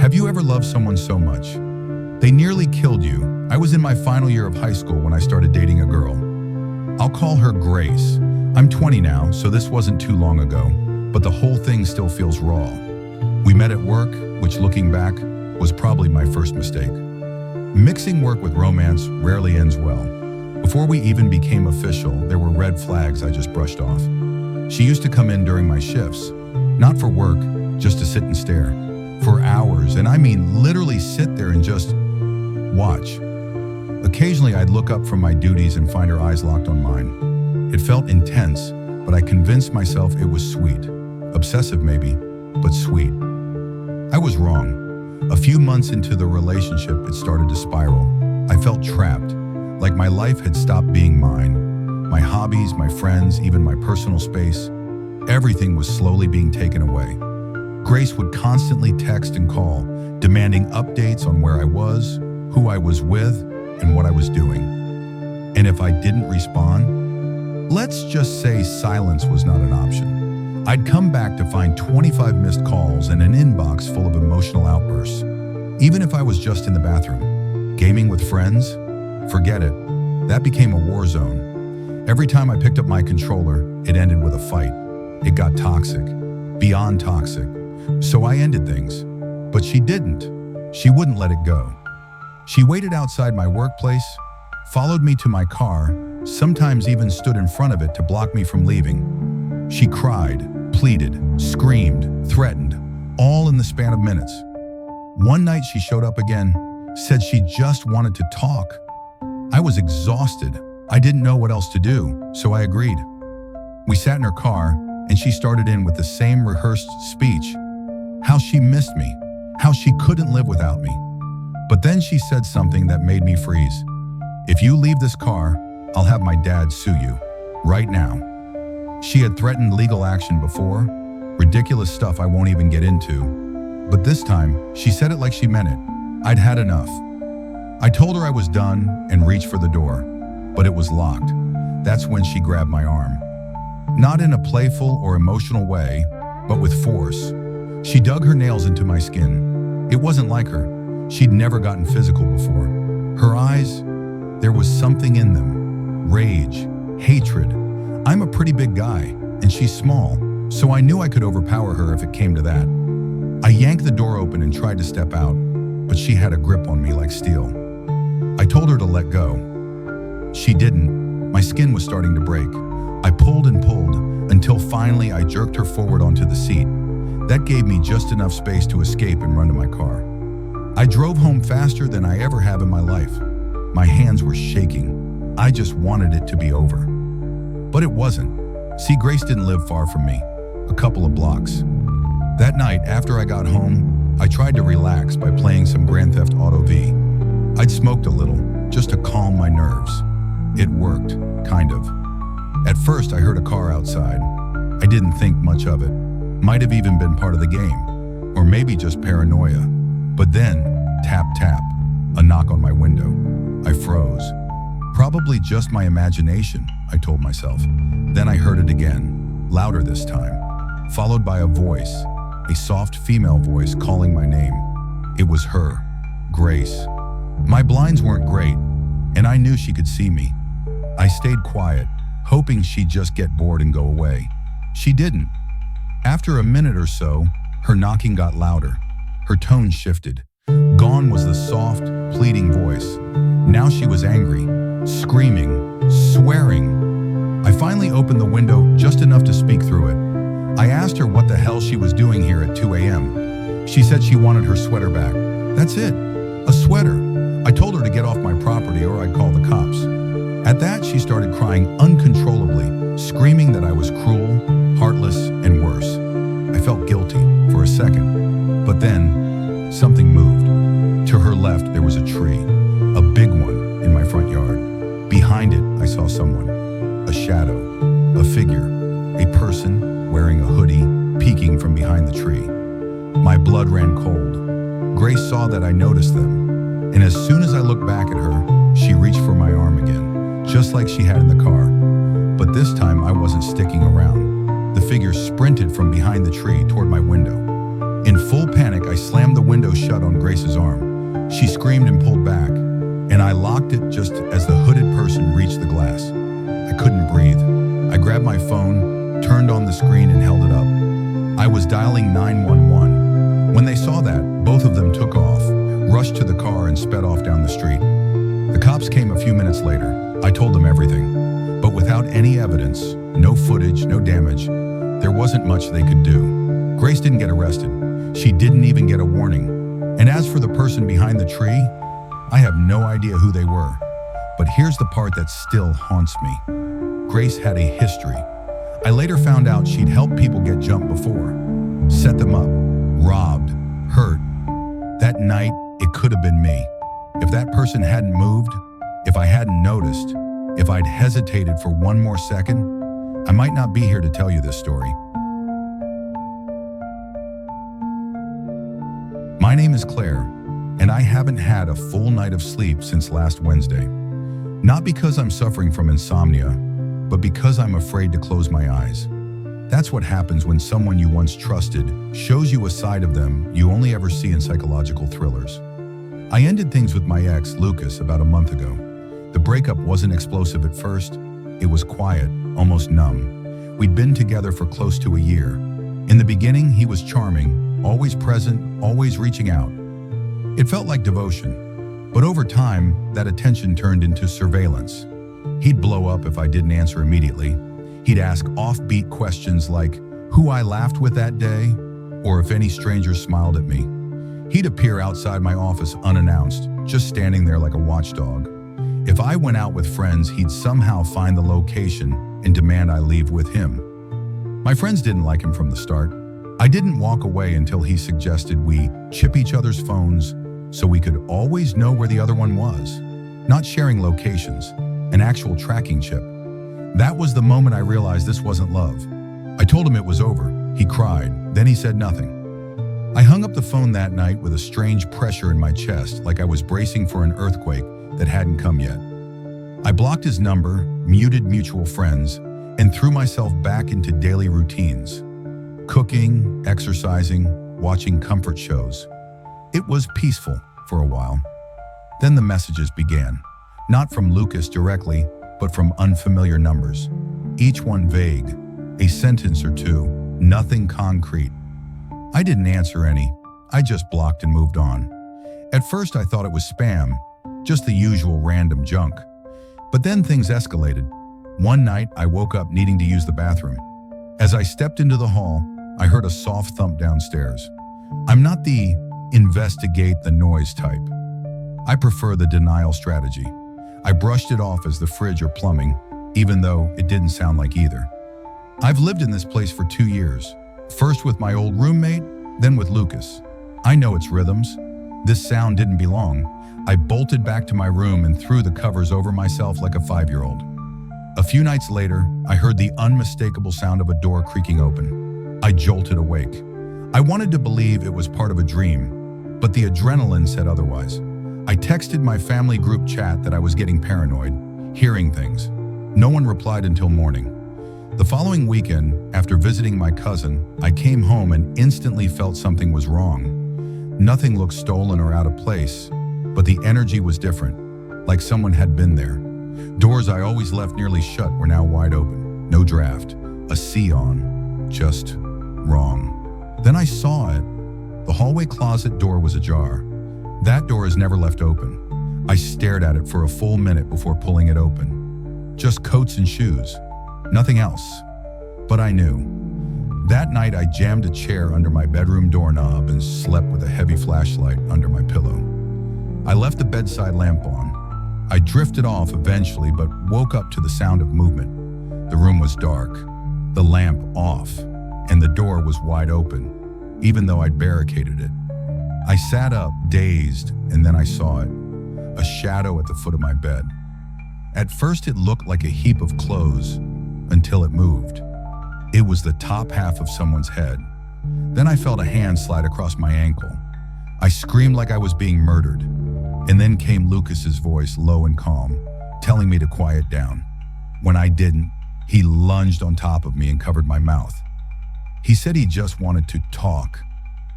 Have you ever loved someone so much? They nearly killed you. I was in my final year of high school when I started dating a girl. I'll call her Grace. I'm 20 now, so this wasn't too long ago, but the whole thing still feels raw. We met at work, which looking back, was probably my first mistake. Mixing work with romance rarely ends well. Before we even became official, there were red flags I just brushed off. She used to come in during my shifts, not for work, just to sit and stare. For hours, and I mean literally sit there and just watch. Occasionally I'd look up from my duties and find her eyes locked on mine. It felt intense, but I convinced myself it was sweet. Obsessive maybe, but sweet. I was wrong. A few months into the relationship, it started to spiral. I felt trapped, like my life had stopped being mine. My hobbies, my friends, even my personal space, everything was slowly being taken away. Grace would constantly text and call, demanding updates on where I was, who I was with, and what I was doing. And if I didn't respond, let's just say silence was not an option. I'd come back to find 25 missed calls and an inbox full of emotional outbursts. Even if I was just in the bathroom, gaming with friends, forget it. That became a war zone. Every time I picked up my controller, it ended with a fight. It got toxic, beyond toxic. So I ended things, but she didn't. She wouldn't let it go. She waited outside my workplace, followed me to my car, sometimes even stood in front of it to block me from leaving. She cried, pleaded, screamed, threatened, all in the span of minutes. One night she showed up again, said she just wanted to talk. I was exhausted. I didn't know what else to do, so I agreed. We sat in her car, and she started in with the same rehearsed speech. How she missed me, how she couldn't live without me. But then she said something that made me freeze. If you leave this car, I'll have my dad sue you, right now. She had threatened legal action before, ridiculous stuff I won't even get into. But this time, she said it like she meant it. I'd had enough. I told her I was done and reached for the door, but it was locked. That's when she grabbed my arm. Not in a playful or emotional way, but with force. She dug her nails into my skin. It wasn't like her. She'd never gotten physical before. Her eyes, there was something in them. Rage, hatred. I'm a pretty big guy, and she's small, so I knew I could overpower her if it came to that. I yanked the door open and tried to step out, but she had a grip on me like steel. I told her to let go. She didn't. My skin was starting to break. I pulled and pulled, until finally I jerked her forward onto the seat. That gave me just enough space to escape and run to my car. I drove home faster than I ever have in my life. My hands were shaking. I just wanted it to be over. But it wasn't. See, Grace didn't live far from me, a couple of blocks. That night, after I got home, I tried to relax by playing some Grand Theft Auto V. I'd smoked a little, just to calm my nerves. It worked, kind of. At first, I heard a car outside. I didn't think much of it. Might have even been part of the game, or maybe just paranoia. But then, tap tap, a knock on my window. I froze. Probably just my imagination, I told myself. Then I heard it again, louder this time, followed by a voice, a soft female voice calling my name. It was her, Grace. My blinds weren't great, and I knew she could see me. I stayed quiet, hoping she'd just get bored and go away. She didn't. After a minute or so, her knocking got louder. Her tone shifted. Gone was the soft, pleading voice. Now she was angry, screaming, swearing. I finally opened the window just enough to speak through it. I asked her what the hell she was doing here at 2 a.m. She said she wanted her sweater back. That's it, a sweater. I told her to get off my property or I'd call the cops. At that, she started crying uncontrollably, screaming that I was cruel, heartless, and worse. I felt guilty for a second, but then something moved. To her left, there was a tree, a big one in my front yard. Behind it, I saw someone, a shadow, a figure, a person wearing a hoodie, peeking from behind the tree. My blood ran cold. Grace saw that I noticed them, and as soon as I looked back at her, she reached for my arm again, just like she had in the car. But this time I wasn't sticking around. The figure sprinted from behind the tree toward my window. In full panic, I slammed the window shut on Grace's arm. She screamed and pulled back, and I locked it just as the hooded person reached the glass. I couldn't breathe. I grabbed my phone, turned on the screen, and held it up. I was dialing 911. When they saw that, both of them took off, rushed to the car, and sped off down the street. The cops came a few minutes later. I told them everything, but without any evidence, no footage, no damage, there wasn't much they could do. Grace didn't get arrested. She didn't even get a warning. And as for the person behind the tree, I have no idea who they were. But here's the part that still haunts me. Grace had a history. I later found out she'd helped people get jumped before, set them up, robbed, hurt. That night, it could have been me. If that person hadn't moved, if I hadn't noticed, if I'd hesitated for one more second, I might not be here to tell you this story. My name is Claire, and I haven't had a full night of sleep since last Wednesday. Not because I'm suffering from insomnia, but because I'm afraid to close my eyes. That's what happens when someone you once trusted shows you a side of them you only ever see in psychological thrillers. I ended things with my ex, Lucas, about a month ago. The breakup wasn't explosive at first. It was quiet, almost numb. We'd been together for close to a year. In the beginning, he was charming, always present, always reaching out. It felt like devotion, but over time, that attention turned into surveillance. He'd blow up if I didn't answer immediately. He'd ask offbeat questions like who I laughed with that day, or if any strangers smiled at me. He'd appear outside my office unannounced, just standing there like a watchdog. If I went out with friends, he'd somehow find the location and demand I leave with him. My friends didn't like him from the start. I didn't walk away until he suggested we chip each other's phones so we could always know where the other one was. Not sharing locations, an actual tracking chip. That was the moment I realized this wasn't love. I told him it was over. He cried, then he said nothing. I hung up the phone that night with a strange pressure in my chest, like I was bracing for an earthquake that hadn't come yet. I blocked his number, muted mutual friends, and threw myself back into daily routines. Cooking, exercising, watching comfort shows. It was peaceful for a while. Then the messages began, not from Lucas directly, but from unfamiliar numbers. Each one vague, a sentence or two, nothing concrete. I didn't answer any. I just blocked and moved on. At first I thought it was spam, just the usual random junk. But then things escalated. One night I woke up needing to use the bathroom. As I stepped into the hall, I heard a soft thump downstairs. I'm not the investigate the noise type. I prefer the denial strategy. I brushed it off as the fridge or plumbing, even though it didn't sound like either. I've lived in this place for 2 years, first with my old roommate, then with Lucas. I know its rhythms. This sound didn't belong. I bolted back to my room and threw the covers over myself like a 5-year-old. A few nights later, I heard the unmistakable sound of a door creaking open. I jolted awake. I wanted to believe it was part of a dream, but the adrenaline said otherwise. I texted my family group chat that I was getting paranoid, hearing things. No one replied until morning. The following weekend, after visiting my cousin, I came home and instantly felt something was wrong. Nothing looked stolen or out of place, but the energy was different, like someone had been there. Doors I always left nearly shut were now wide open. No draft, a C on, just wrong. Then I saw it. The hallway closet door was ajar. That door is never left open. I stared at it for a full minute before pulling it open. Just coats and shoes, nothing else. But I knew. That night I jammed a chair under my bedroom doorknob and slept with a heavy flashlight under my pillow. I left the bedside lamp on. I drifted off eventually, but woke up to the sound of movement. The room was dark, the lamp off, and the door was wide open, even though I'd barricaded it. I sat up, dazed, and then I saw it, a shadow at the foot of my bed. At first it looked like a heap of clothes, until it moved. It was the top half of someone's head. Then I felt a hand slide across my ankle. I screamed like I was being murdered. And then came Lucas's voice, low and calm, telling me to quiet down. When I didn't, he lunged on top of me and covered my mouth. He said he just wanted to talk.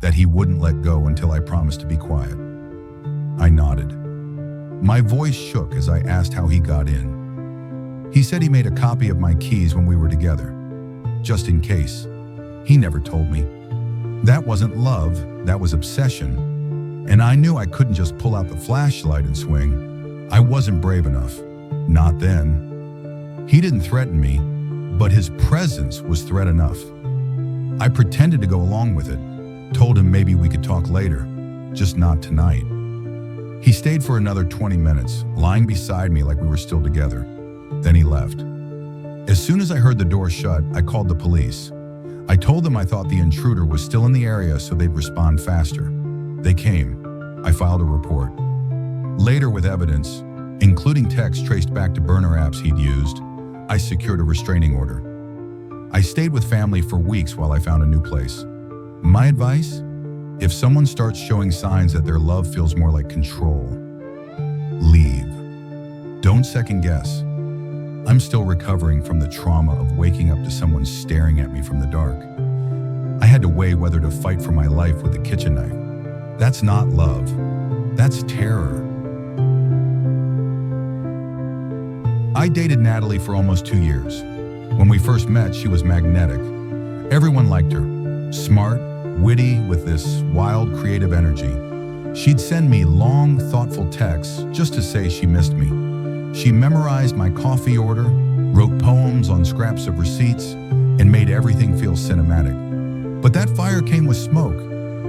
that he wouldn't let go until I promised to be quiet. I nodded. My voice shook as I asked how he got in. He said he made a copy of my keys when we were together, just in case. He never told me. That wasn't love, that was obsession. And I knew I couldn't just pull out the flashlight and swing. I wasn't brave enough. Not then. He didn't threaten me, but his presence was threat enough. I pretended to go along with it, told him maybe we could talk later, just not tonight. He stayed for another 20 minutes, lying beside me like we were still together. Then he left. As soon as I heard the door shut, I called the police. I told them I thought the intruder was still in the area so they'd respond faster. They came. I filed a report. Later, with evidence, including texts traced back to burner apps he'd used, I secured a restraining order. I stayed with family for weeks while I found a new place. My advice? If someone starts showing signs that their love feels more like control, leave. Don't second guess. I'm still recovering from the trauma of waking up to someone staring at me from the dark. I had to weigh whether to fight for my life with a kitchen knife. That's not love. That's terror. I dated Natalie for almost 2 years. When we first met, she was magnetic. Everyone liked her. Smart, witty, with this wild, creative energy. She'd send me long, thoughtful texts just to say she missed me. She memorized my coffee order, wrote poems on scraps of receipts, and made everything feel cinematic. But that fire came with smoke.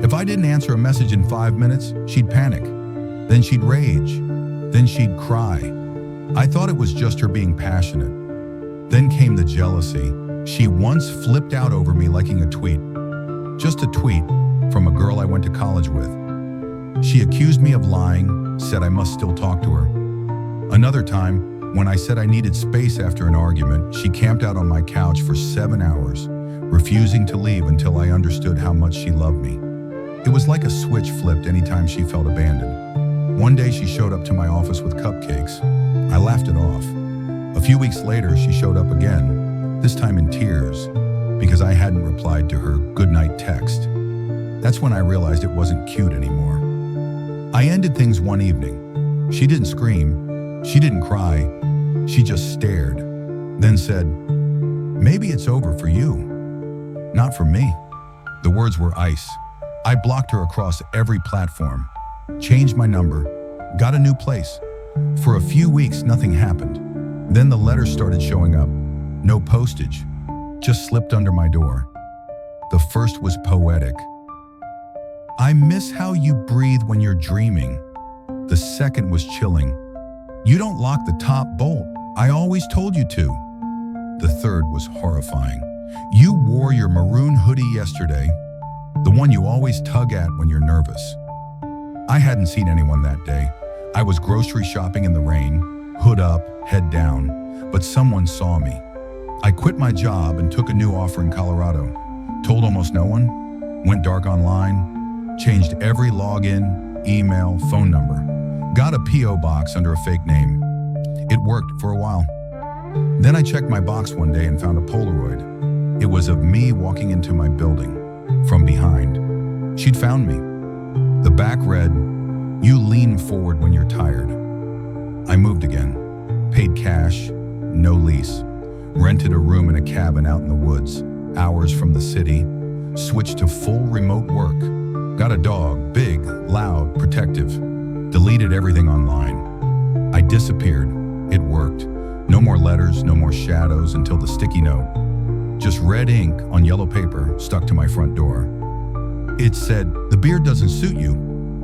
If I didn't answer a message in 5 minutes, she'd panic. Then she'd rage. Then she'd cry. I thought it was just her being passionate. Then came the jealousy. She once flipped out over me liking a tweet. Just a tweet from a girl I went to college with. She accused me of lying, said I must still talk to her. Another time, when I said I needed space after an argument, she camped out on my couch for 7 hours, refusing to leave until I understood how much she loved me. It was like a switch flipped anytime she felt abandoned. One day she showed up to my office with cupcakes. I laughed it off. A few weeks later, she showed up again, this time in tears, because I hadn't replied to her goodnight text. That's when I realized it wasn't cute anymore. I ended things one evening. She didn't scream. She didn't cry. She just stared, then said, "Maybe it's over for you." Not for me. The words were ice. I blocked her across every platform, changed my number, got a new place. For a few weeks, nothing happened. Then the letters started showing up. No postage, just slipped under my door. The first was poetic. "I miss how you breathe when you're dreaming." The second was chilling. "You don't lock the top bolt. I always told you to." The third was horrifying. "You wore your maroon hoodie yesterday, the one you always tug at when you're nervous." I hadn't seen anyone that day. I was grocery shopping in the rain, hood up, head down, but someone saw me. I quit my job and took a new offer in Colorado. Told almost no one, went dark online, changed every login, email, phone number. Got a P.O. box under a fake name. It worked for a while. Then I checked my box one day and found a Polaroid. It was of me walking into my building, from behind. She'd found me. The back read, "You lean forward when you're tired." I moved again. Paid cash, no lease. Rented a room in a cabin out in the woods, hours from the city. Switched to full remote work. Got a dog, big, loud, protective. Deleted everything online. I disappeared. It worked. No more letters, no more shadows until the sticky note. Just red ink on yellow paper stuck to my front door. It said, "The beard doesn't suit you."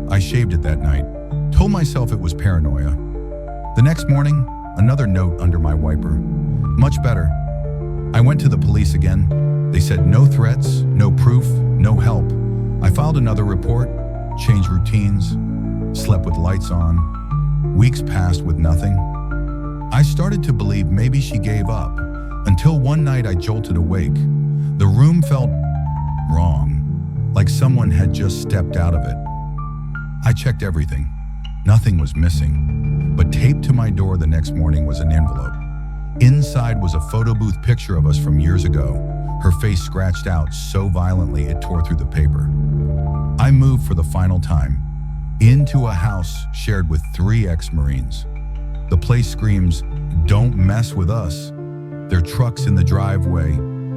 I shaved it that night. Told myself it was paranoia. The next morning, another note under my wiper. Much better. I went to the police again. They said no threats, no proof, no help. I filed another report, changed routines, slept with lights on. Weeks passed with nothing. I started to believe maybe she gave up, until one night I jolted awake. The room felt wrong, like someone had just stepped out of it. I checked everything. Nothing was missing, but taped to my door the next morning was an envelope. Inside was a photo booth picture of us from years ago, her face scratched out so violently it tore through the paper. I move for the final time into a house shared with 3 ex-Marines. The place screams, "Don't mess with us." There are trucks in the driveway,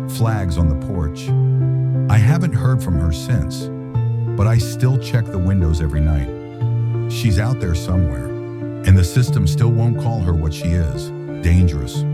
flags on the porch. I haven't heard from her since, but I still check the windows every night. She's out there somewhere, and the system still won't call her what she is: dangerous,